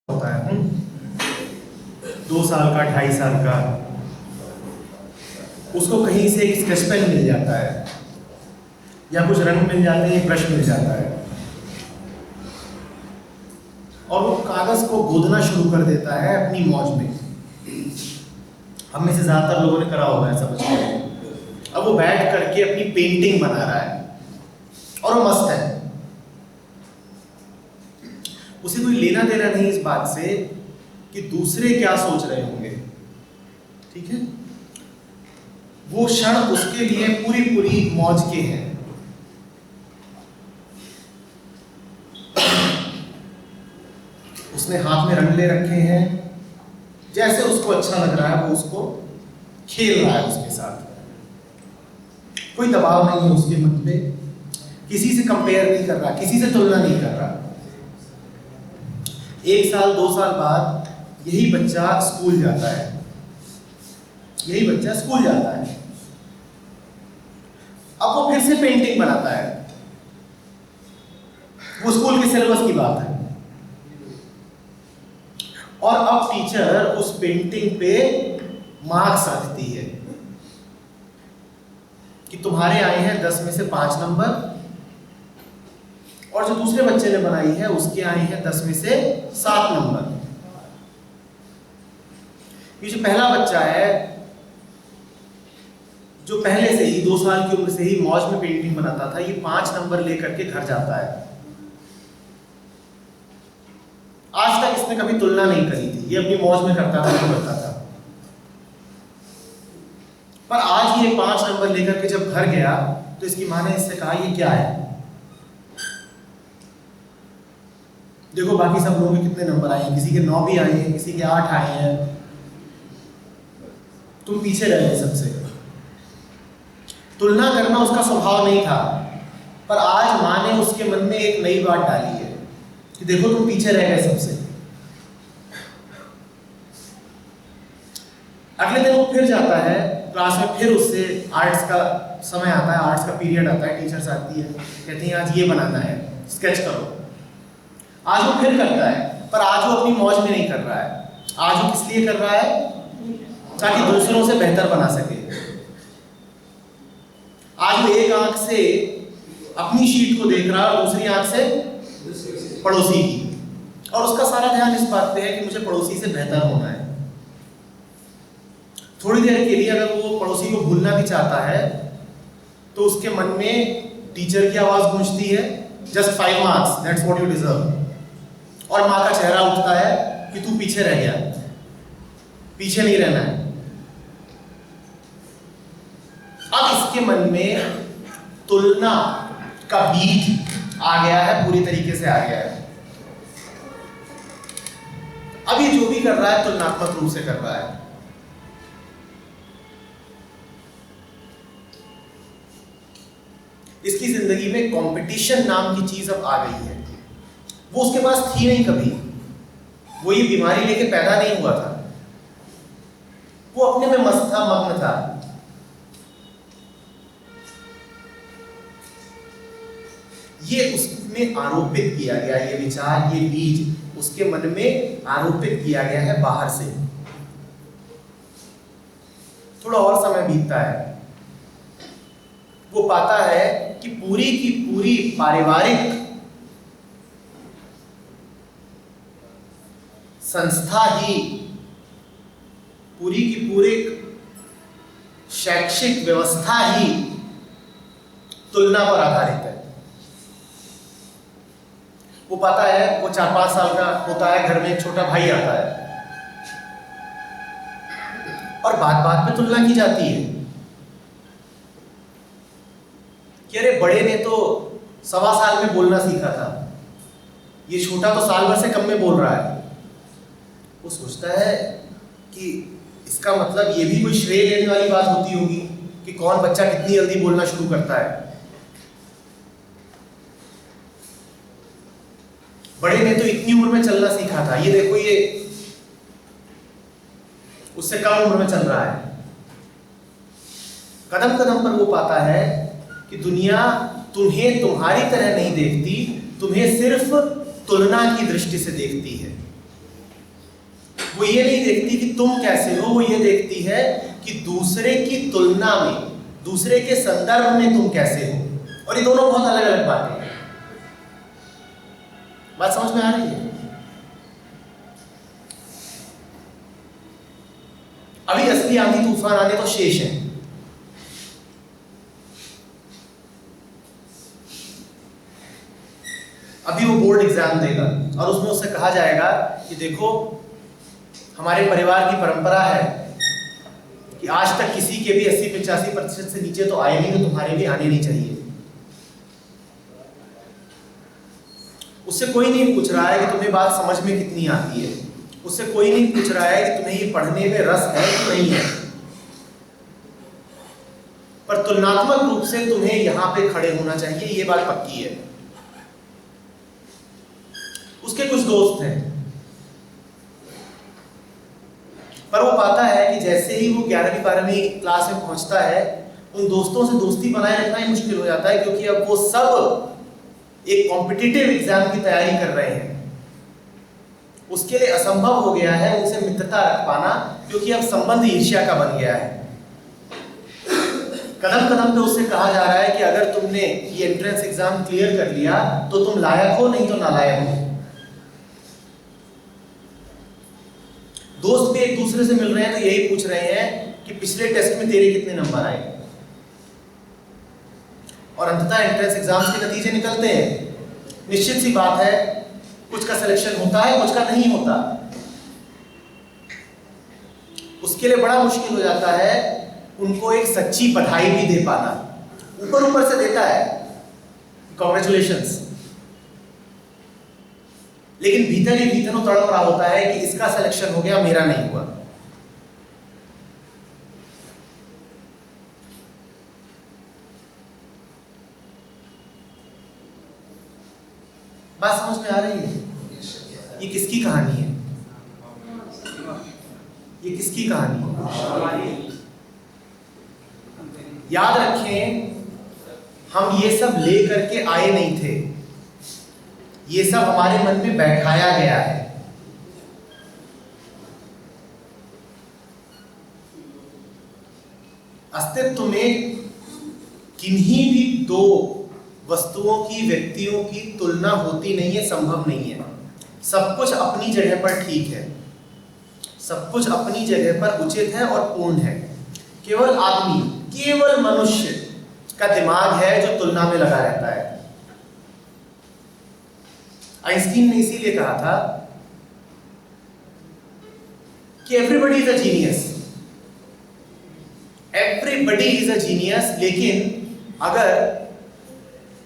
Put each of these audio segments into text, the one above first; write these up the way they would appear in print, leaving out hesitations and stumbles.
होता है 2 साल का 2.5 साल का, उसको कहीं से एक स्केच पेन मिल जाता है या कुछ रंग मिल जाते हैं, एक ब्रश मिल जाता है और वो कागज को गोदना शुरू कर देता है अपनी मौज में। हम में से ज्यादातर लोगों ने करा होगा ऐसा बचपन। अब वो बैठ करके अपनी पेंटिंग बना रहा है और वो मस्त है। उसे कोई लेना देना नहीं इस बात से कि दूसरे क्या सोच रहे होंगे, ठीक है। वो क्षण उसके लिए पूरी पूरी मौज के हैं। उसने हाथ में रंग ले रखे हैं, जैसे उसको अच्छा लग रहा है वो उसको खेल रहा है उसके साथ। कोई दबाव नहीं है उसके मन पे, किसी से कंपेयर नहीं कर रहा, किसी से तुलना नहीं कर रहा। 1 साल 2 साल बाद यही बच्चा स्कूल जाता है, यही बच्चा स्कूल जाता है। अब वो फिर से पेंटिंग बनाता है। वो स्कूल के सिलेबस की बात है और अब टीचर उस पेंटिंग पे मार्क्स रखती है कि तुम्हारे आए हैं 10 में से 5 नंबर और जो दूसरे बच्चे ने बनाई है उसके आए हैं 10 में से 7 नंबर। ये जो पहला बच्चा है जो पहले से ही 2 साल की उम्र से ही मौज में पेंटिंग बनाता था, ये 5 नंबर लेकर के घर जाता है। आज तक इसने कभी तुलना नहीं करी थी, ये अपनी मौज में करता था, जो करता था। पर आज ये 5 नंबर लेकर के जब घर गया तो इसकी माँ ने इससे कहा ये क्या है, देखो बाकी सब लोगों के कितने नंबर आए हैं, किसी के 9 भी आए हैं, किसी के 8 आए हैं, तुम पीछे रह गए सबसे। तुलना करना उसका स्वभाव नहीं था, पर आज माँ ने उसके मन में एक नई बात डाली है कि देखो तुम पीछे रह गए सबसे। अगले दिन वो फिर जाता है क्लास में, फिर उससे आर्ट्स का समय आता है, आर्ट्स का पीरियड आता है, टीचर्स आती है, कहती हैं आज ये बनाना है, स्केच करो। आज वो फिर करता है, पर आज वो अपनी मौज में नहीं कर रहा है। आज वो किस लिए कर रहा है, ताकि दूसरों से बेहतर बना सके। आज वो एक आंख से अपनी शीट को देख रहा है और दूसरी आंख से पड़ोसी की, और उसका सारा ध्यान इस बात पे है कि मुझे पड़ोसी से बेहतर होना है। थोड़ी देर के लिए अगर वो पड़ोसी को भूलना भी चाहता है तो उसके मन में टीचर की आवाज गूंजती है, just 5 marks, that's what you deserve. और माँ का चेहरा उठता है कि तू पीछे रह गया, पीछे नहीं रहना है। अब इसके मन में तुलना का बीज आ गया है, पूरी तरीके से आ गया है। अब ये जो भी कर रहा है तुलनात्मक रूप से कर रहा है। इसकी जिंदगी में कंपटीशन नाम की चीज अब आ गई है, वो उसके पास थी नहीं कभी। वो ये बीमारी लेके पैदा नहीं हुआ था, वो अपने में मस्त था, मग्न था। ये उसमें आरोपित किया गया, ये विचार, ये बीज उसके मन में आरोपित किया गया है बाहर से। थोड़ा और समय बीतता है, वो पाता है कि पूरी की पूरी पारिवारिक संस्था ही, पूरी की पूरी शैक्षिक व्यवस्था ही तुलना पर आधारित है। वो पाता है, वो 4-5 साल का होता है, घर में एक छोटा भाई आता है और बात बात पे तुलना की जाती है कि अरे बड़े ने तो 1.25 साल में बोलना सीखा था, ये छोटा तो साल भर से कम में बोल रहा है। वो सोचता है कि इसका मतलब ये भी कोई श्रेय लेने वाली बात होती होगी कि कौन बच्चा कितनी जल्दी बोलना शुरू करता है। बड़े ने तो इतनी उम्र में चलना सीखा था, ये देखो ये उससे कम उम्र में चल रहा है। कदम कदम पर वो पाता है कि दुनिया तुम्हें तुम्हारी तरह नहीं देखती, तुम्हें सिर्फ तुलना की दृष्टि से देखती है। वो ये नहीं देखती कि तुम कैसे हो, वो ये देखती है कि दूसरे की तुलना में, दूसरे के संदर्भ में तुम कैसे हो। और ये दोनों बहुत अलग अलग बातें हैं। बात समझ में आ रही है? अभी असली आंधी तूफान आने तो शेष है। अभी वो बोर्ड एग्जाम देगा और उसमें उससे कहा जाएगा कि देखो, हमारे परिवार की परंपरा है कि आज तक किसी के भी 80-85% से नीचे तो आए नहीं, तो तुम्हारे भी आने नहीं चाहिए। उससे कोई नहीं पूछ रहा है कि तुम्हें बात समझ में कितनी आती है, उससे कोई नहीं पूछ रहा है कि तुम्हें ये पढ़ने में रस है कि नहीं है, पर तुलनात्मक रूप से तुम्हें यहां पे खड़े होना चाहिए, ये बात पक्की है। उसके कुछ दोस्त हैं, पर वो पाता है कि जैसे ही वो 11वीं 12वीं क्लास में पहुंचता है, उन दोस्तों से दोस्ती बनाए रखना ही मुश्किल हो जाता है, क्योंकि अब वो सब एक कॉम्पिटिटिव एग्जाम की तैयारी कर रहे हैं। उसके लिए असंभव हो गया है उनसे मित्रता रख पाना, क्योंकि अब संबंध ईर्ष्या का बन गया है। कदम कदम पे उससे कहा जा रहा है कि अगर तुमने ये एंट्रेंस एग्जाम क्लियर कर लिया तो तुम लायक हो, नहीं तो नालायक हो। दोस्त भी एक दूसरे से मिल रहे हैं तो यही पूछ रहे हैं कि पिछले टेस्ट में तेरे कितने नंबर आए, और अंततः एंट्रेंस एग्जाम्स के नतीजे निकलते हैं। निश्चित सी बात है, कुछ का सिलेक्शन होता है, कुछ का नहीं होता। उसके लिए बड़ा मुश्किल हो जाता है उनको एक सच्ची बधाई भी दे पाना। ऊपर ऊपर से देता है कांग्रेचुलेशंस, लेकिन भीतर ही भीतर वो तड़प रहा होता है कि इसका सिलेक्शन हो गया, मेरा नहीं हुआ। बात समझ में आ रही है? ये किसकी कहानी है? ये किसकी कहानी है? याद रखें, हम ये सब ले करके आए नहीं थे, ये सब हमारे मन में बैठाया गया है। अस्तित्व में किन्हीं भी दो वस्तुओं की, व्यक्तियों की तुलना होती नहीं है, संभव नहीं है। सब कुछ अपनी जगह पर ठीक है, सब कुछ अपनी जगह पर उचित है और पूर्ण है। केवल आदमी, केवल मनुष्य का दिमाग है जो तुलना में लगा रहता है। आइंस्टीन ने इसीलिए कहा था कि everybody is a genius, everybody is a genius, लेकिन अगर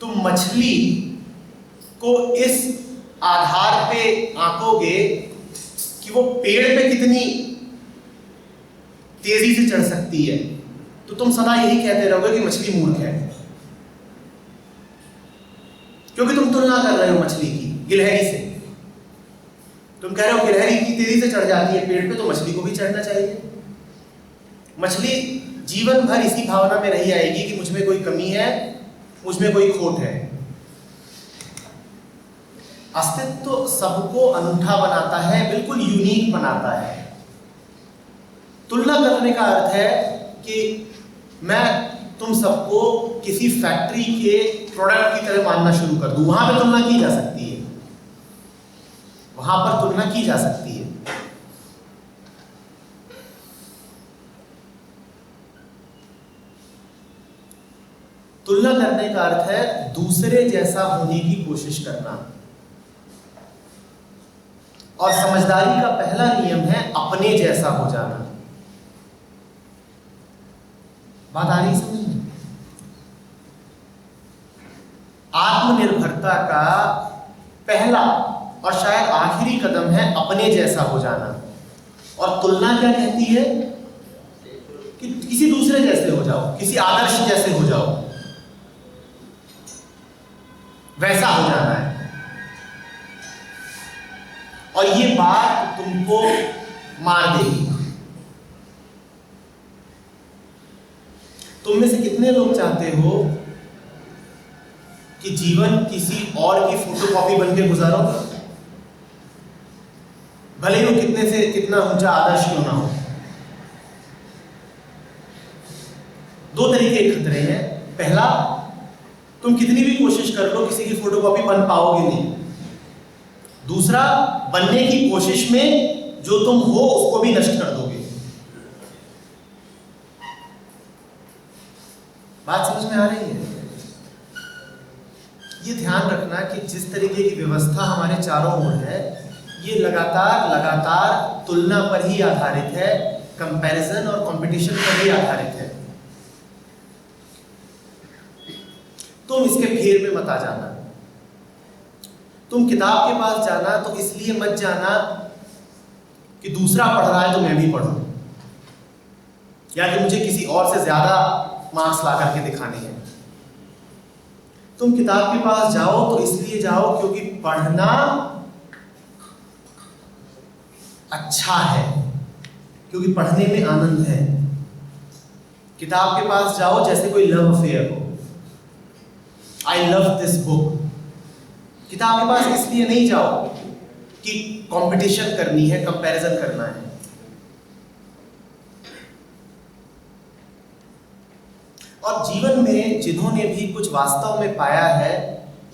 तुम मछली को इस आधार पे आंकोगे कि वो पेड़ पे कितनी तेजी से चढ़ सकती है, तो तुम सदा यही कहते रहोगे कि मछली मूर्ख है, क्योंकि तुम तुलना कर रहे हो मछली की गिलहरी से। तुम कह रहे हो गिलहरी इतनी तेजी से चढ़ जाती है पेड़ पे, तो मछली को भी चढ़ना चाहिए। मछली जीवन भर इसी भावना में रही आएगी कि मुझ में कोई कमी है, मुझ में कोई खोट है। अस्तित्व सबको अनूठा बनाता है, बिल्कुल यूनिक बनाता है। तुलना करने का अर्थ है कि मैं तुम सबको किसी फैक्ट्री के प्रोडक्ट की तरह मानना शुरू कर दूं। वहां पे तुलना की जा सकती है, वहां पर तुलना की जा सकती है। तुलना करने का अर्थ है दूसरे जैसा होने की कोशिश करना। और समझदारी का पहला नियम है अपने जैसा हो जाना। बात आ रही समझ में? आत्मनिर्भरता का पहला और शायद आखिरी कदम है अपने जैसा हो जाना। और तुलना क्या कहती है? कि किसी दूसरे जैसे हो जाओ, किसी आदर्श जैसे हो जाओ, वैसा हो जाना है। और ये बात तुमको मार देगी। तुम में से कितने लोग चाहते हो कि जीवन किसी और की फोटोकॉपी बनके गुजारो? भले ही वो कितने से कितना ऊंचा आदर्श क्यों ना हो। दो तरीके के खतरे हैं। पहला, तुम कितनी भी कोशिश कर लो किसी की फोटोकॉपी बन पाओगे नहीं। दूसरा, बनने की कोशिश में जो तुम हो उसको भी नष्ट कर दोगे। बात समझ में आ रही है? ये ध्यान रखना कि जिस तरीके की व्यवस्था हमारे चारों ओर है, ये लगातार तुलना पर ही आधारित है, कंपैरिजन और कंपटीशन पर ही आधारित है। तुम इसके फेर में मत आ जाना। तुम किताब के पास जाना तो इसलिए मत जाना कि दूसरा पढ़ रहा है तो मैं भी पढ़ूं, या कि मुझे किसी और से ज्यादा मार्क्स ला करके दिखाने हैं। तुम किताब के पास जाओ तो इसलिए जाओ क्योंकि पढ़ना अच्छा है, क्योंकि पढ़ने में आनंद है। किताब के पास जाओ जैसे कोई लव अफेयर हो, आई लव दिस बुक। किताब के पास इसलिए नहीं जाओ कि कंपटीशन करनी है, कंपैरिजन करना है। और जीवन में जिन्होंने भी कुछ वास्तव में पाया है,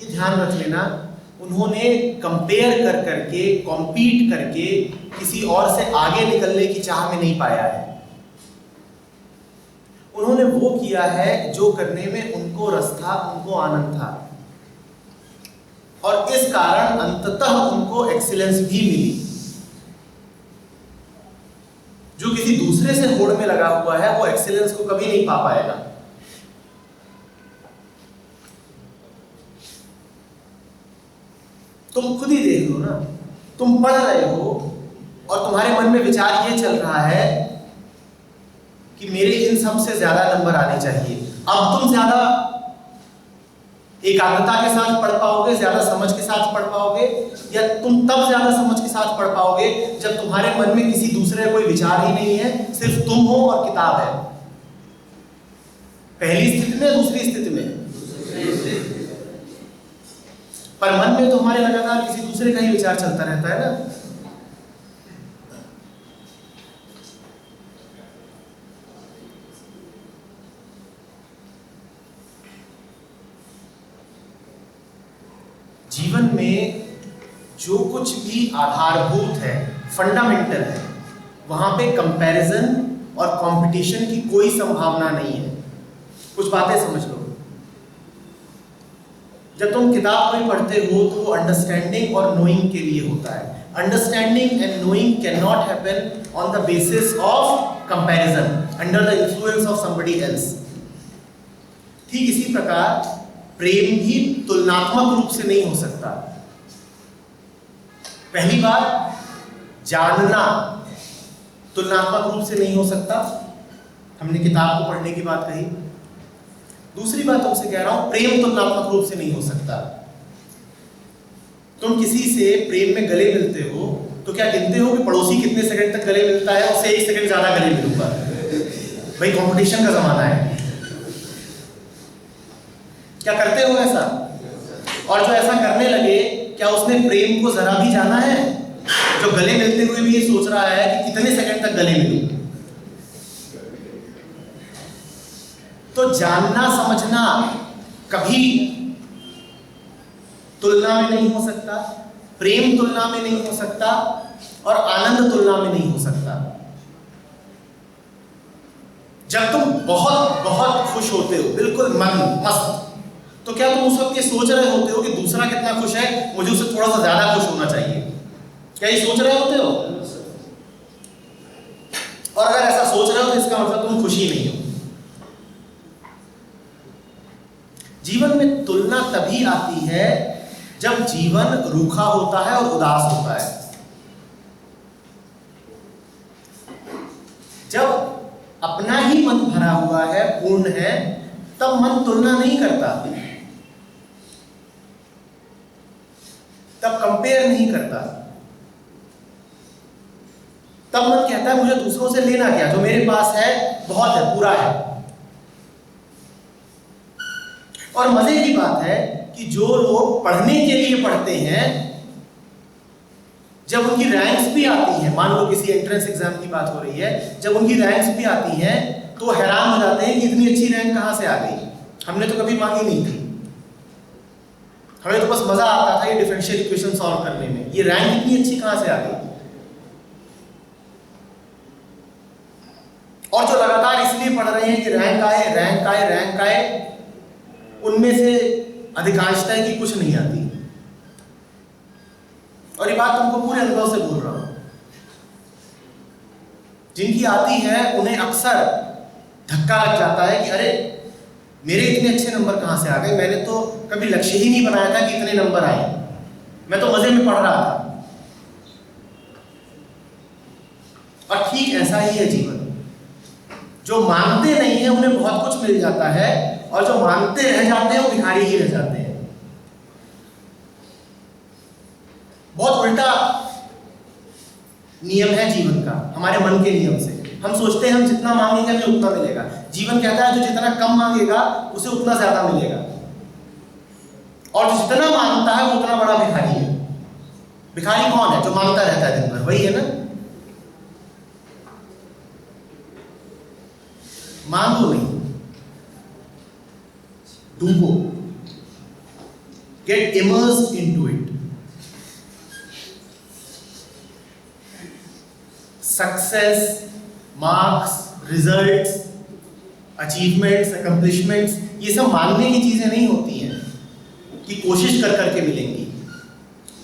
ये ध्यान रख लेना, उन्होंने कंपेयर कर करके, कॉम्पीट करके किसी और से आगे निकलने की चाह में नहीं पाया है। उन्होंने वो किया है जो करने में उनको रस था, उनको आनंद था, और इस कारण अंततः उनको एक्सीलेंस भी मिली। जो किसी दूसरे से होड़ में लगा हुआ है वो एक्सीलेंस को कभी नहीं पा पाएगा। तुम खुद ही देख लो ना, तुम पढ़ रहे हो और तुम्हारे मन में विचार ये चल रहा है कि मेरे इन सब से ज्यादा नंबर आने चाहिए। अब तुम ज्यादा एकाग्रता के साथ पढ़ पाओगे, ज्यादा समझ के साथ पढ़ पाओगे, या तुम तब ज्यादा समझ के साथ पढ़ पाओगे जब तुम्हारे मन में किसी दूसरे कोई विचार ही नहीं है, सिर्फ तुम हो और किताब है। पहली स्थिति में, दूसरी स्थिति में, पर मन में तो हमारे लगातार किसी दूसरे का ही विचार चलता रहता है ना। जीवन में जो कुछ भी आधारभूत है, फंडामेंटल है, वहां पे कंपैरिजन और कंपटीशन की कोई संभावना नहीं है। कुछ बातें समझ लो। जब तुम किताब कोई पढ़ते हो तो वो अंडरस्टैंडिंग और नोइंग के लिए होता है। Understanding and knowing can not happen on the basis of comparison, under the influence of somebody else. ठीक इसी प्रकार प्रेम भी तुलनात्मक रूप से नहीं हो सकता। पहली बात, जानना तुलनात्मक रूप से नहीं हो सकता, हमने किताब को पढ़ने की बात कही। दूसरी बात तुमसे कह रहा हूं, प्रेम तुलनात्मक रूप से नहीं हो सकता। तुम किसी से प्रेम में गले मिलते हो तो क्या गिनते हो कि पड़ोसी कितने सेकंड तक गले मिलता है, उससे 1 सेकंड ज्यादा गले मिलूंगा। भाई कंपटीशन का जमाना है। क्या करते हो ऐसा? और जो ऐसा करने लगे, क्या उसने प्रेम को जरा भी जाना है? जो गले मिलते हुए भी ये सोच रहा है कि कितने सेकंड तक गले मिलूं। तो जानना समझना कभी तुलना में नहीं हो सकता, प्रेम तुलना में नहीं हो सकता, और आनंद तुलना में नहीं हो सकता। जब तुम बहुत बहुत खुश होते हो, बिल्कुल मन मस्त, तो क्या तुम उस वक्त ये सोच रहे होते हो कि दूसरा कितना खुश है, मुझे उससे थोड़ा सा ज्यादा खुश होना चाहिए? क्या ये सोच रहे होते हो? और अगर ऐसा सोच रहे हो तो इसका मतलब तुम खुशी नहीं हो। जीवन में तुलना तभी आती है जब जीवन रूखा होता है और उदास होता है। जब अपना ही मन भरा हुआ है, पूर्ण है, तब मन तुलना नहीं करता, तब कंपेयर नहीं करता। तब मन कहता है मुझे दूसरों से लेना क्या, जो मेरे पास है बहुत है, पूरा है। और मजे की बात है कि जो लोग पढ़ने के लिए पढ़ते हैं, जब उनकी रैंक्स भी आती हैं, मान लो किसी एंट्रेंस एग्जाम की बात हो रही है, जब उनकी रैंक्स भी आती हैं तो हैरान हो जाते हैं कि इतनी अच्छी रैंक कहाँ से आ गई, हमने तो कभी मांगी नहीं थी, हमें तो बस मजा आता था ये डिफरेंशियल इक्वेशन सॉल्व करने में, ये रैंक इतनी अच्छी कहाँ से आ गई। और जो लगातार इसलिए पढ़ रहे हैं कि रैंक आए रैंक आए रैंक आए, उनमें से अधिकांशता है कि कुछ नहीं आती। और ये बात तुमको पूरे अनुभव से बोल रहा हूं, जिनकी आती है उन्हें अक्सर धक्का लग जाता है कि अरे मेरे इतने अच्छे नंबर कहां से आ गए, मैंने तो कभी लक्ष्य ही नहीं बनाया था कि इतने नंबर आए, मैं तो मजे में पढ़ रहा था। और ठीक ऐसा ही है जीवन, जो मानते नहीं है उन्हें बहुत कुछ मिल जाता है, और जो मानते रह जाते हैं वो भिखारी ही रह जाते हैं। बहुत उल्टा नियम है जीवन का, हमारे मन के नियम से। हम सोचते हैं हम जितना मांगेंगे हमें उतना मिलेगा, जीवन कहता है जो जितना कम मांगेगा उसे उतना ज्यादा मिलेगा, और जो जितना मांगता है वो उतना बड़ा भिखारी है। भिखारी कौन है? जो मांगता रहता है दिन भर, वही है ना। मांगो नहीं, डूबो, get immersed into it. Success, marks, results, achievements, accomplishments, ये सब मांगने की चीजें नहीं होती हैं कि कोशिश कर करके मिलेंगी।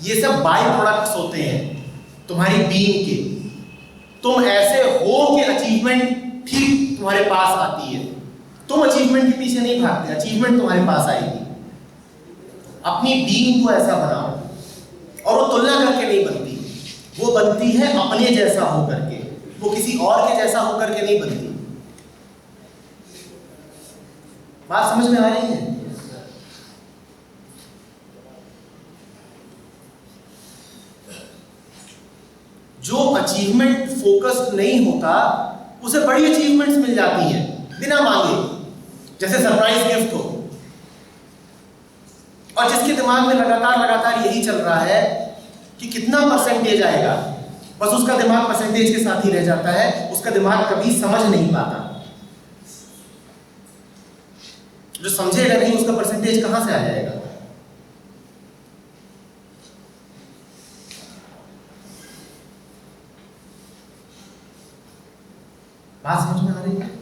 ये सब बाय प्रोडक्ट्स होते हैं तुम्हारी बीइंग के। तुम ऐसे हो कि अचीवमेंट ठीक तुम्हारे पास आती है, तुम अचीवमेंट के पीछे नहीं भागते, अचीवमेंट तुम्हारे पास आएगी। अपनी बीइंग को ऐसा बनाओ, और वो तुलना करके नहीं बनती, वो बनती है अपने जैसा होकर के, वो किसी और के जैसा होकर के नहीं बनती। बात समझ में आ रही है? जो अचीवमेंट फोकस्ड नहीं होता उसे बड़ी अचीवमेंट्स मिल जाती हैं बिना मांगे, जैसे सरप्राइज गिफ्ट हो। और जिसके दिमाग में लगातार यही चल रहा है कि कितना परसेंटेज आएगा, बस उसका दिमाग परसेंटेज के साथ ही रह जाता है, उसका दिमाग कभी समझ नहीं पाता। जो समझेगा नहीं उसका परसेंटेज कहां से आ जाएगा? बात समझ में आ रही है?